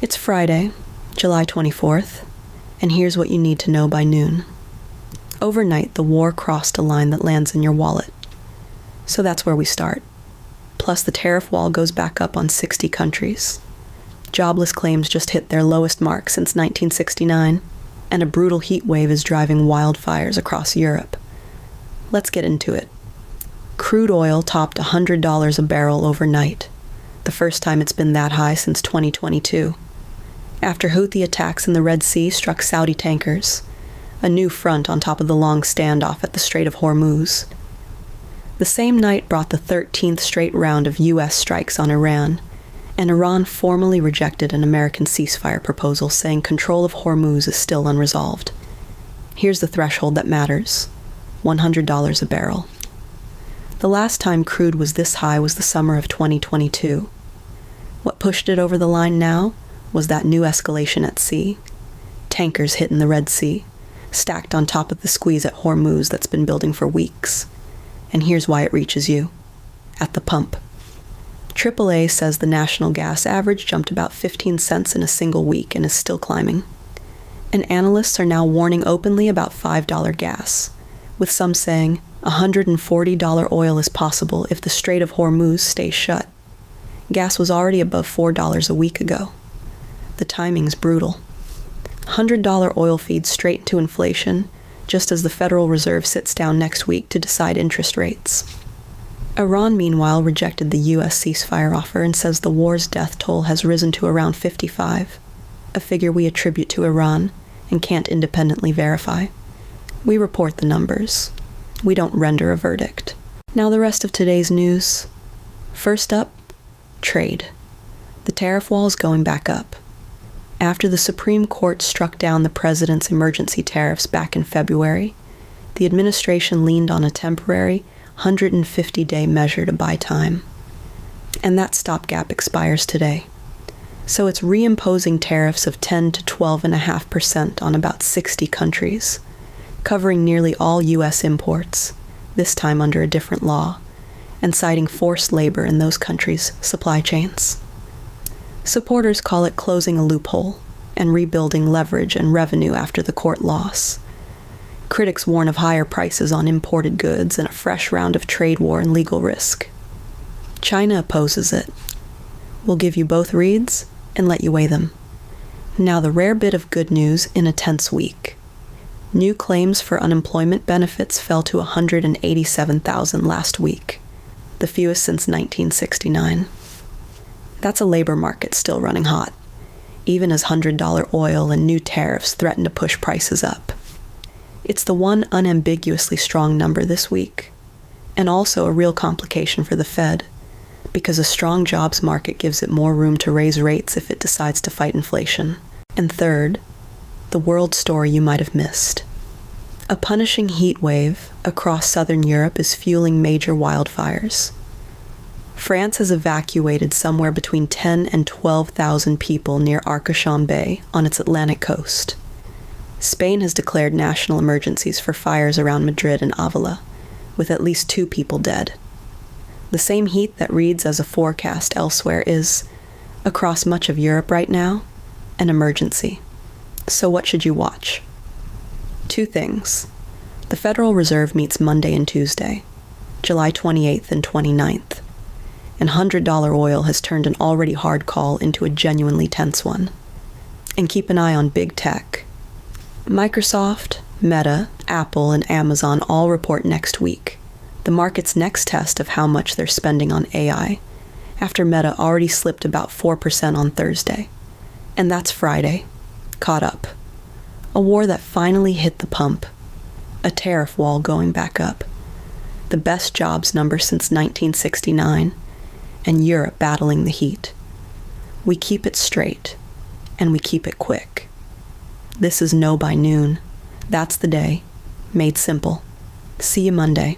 It's Friday, July 24th, and here's what you need to know by noon. Overnight, the war crossed a line that lands in your wallet. So that's where we start. Plus, the tariff wall goes back up on 60 countries. Jobless claims just hit their lowest mark since 1969, and a brutal heat wave is driving wildfires across Europe. Let's get into it. Crude oil topped $100 a barrel overnight, the first time it's been that high since 2022. After Houthi attacks in the Red Sea struck Saudi tankers, a new front on top of the long standoff at the Strait of Hormuz. The same night brought the 13th straight round of U.S. strikes on Iran, and Iran formally rejected an American ceasefire proposal saying control of Hormuz is still unresolved. Here's the threshold that matters: $100 a barrel. The last time crude was this high was the summer of 2022. What pushed it over the line now was that new escalation at sea. Tankers hitting the Red Sea, stacked on top of the squeeze at Hormuz that's been building for weeks. And here's why it reaches you: at the pump. AAA says the national gas average jumped about 15 cents in a single week and is still climbing. And analysts are now warning openly about $5 gas, with some saying $140 oil is possible if the Strait of Hormuz stays shut. Gas was already above $4 a week ago. The timing's brutal. $100 oil feeds straight into inflation, just as the Federal Reserve sits down next week to decide interest rates. Iran, meanwhile, rejected the U.S. ceasefire offer and says the war's death toll has risen to around 55, a figure we attribute to Iran and can't independently verify. We report the numbers. We don't render a verdict. Now the rest of today's news. First up, trade. The tariff wall is going back up. After the Supreme Court struck down the president's emergency tariffs back in February, the administration leaned on a temporary 150-day measure to buy time. And that stopgap expires today. So it's reimposing tariffs of 10 to 12.5% on about 60 countries, covering nearly all U.S. imports, this time under a different law, and citing forced labor in those countries' supply chains. Supporters call it closing a loophole and rebuilding leverage and revenue after the court loss. Critics warn of higher prices on imported goods and a fresh round of trade war and legal risk. China opposes it. We'll give you both reads and let you weigh them. Now the rare bit of good news in a tense week. New claims for unemployment benefits fell to 187,000 last week, the fewest since 1969. That's a labor market still running hot, even as $100 oil and new tariffs threaten to push prices up. It's the one unambiguously strong number this week, and also a real complication for the Fed, because a strong jobs market gives it more room to raise rates if it decides to fight inflation. And third, the world story you might have missed. A punishing heat wave across southern Europe is fueling major wildfires. France has evacuated somewhere between 10 and 12,000 people near Arcachon Bay on its Atlantic coast. Spain has declared national emergencies for fires around Madrid and Avila, with at least 2 people dead. The same heat that reads as a forecast elsewhere is, across much of Europe right now, an emergency. So what should you watch? 2 things. The Federal Reserve meets Monday and Tuesday, July 28th and 29th. And $100 oil has turned an already hard call into a genuinely tense one. And keep an eye on big tech. Microsoft, Meta, Apple, and Amazon all report next week, the market's next test of how much they're spending on AI, after Meta already slipped about 4% on Thursday. And that's Friday. Caught up. A war that finally hit the pump. A tariff wall going back up. The best jobs number since 1969. And Europe battling the heat. We keep it straight, and we keep it quick. This is Know by Noon. That's the day. Made simple. See you Monday.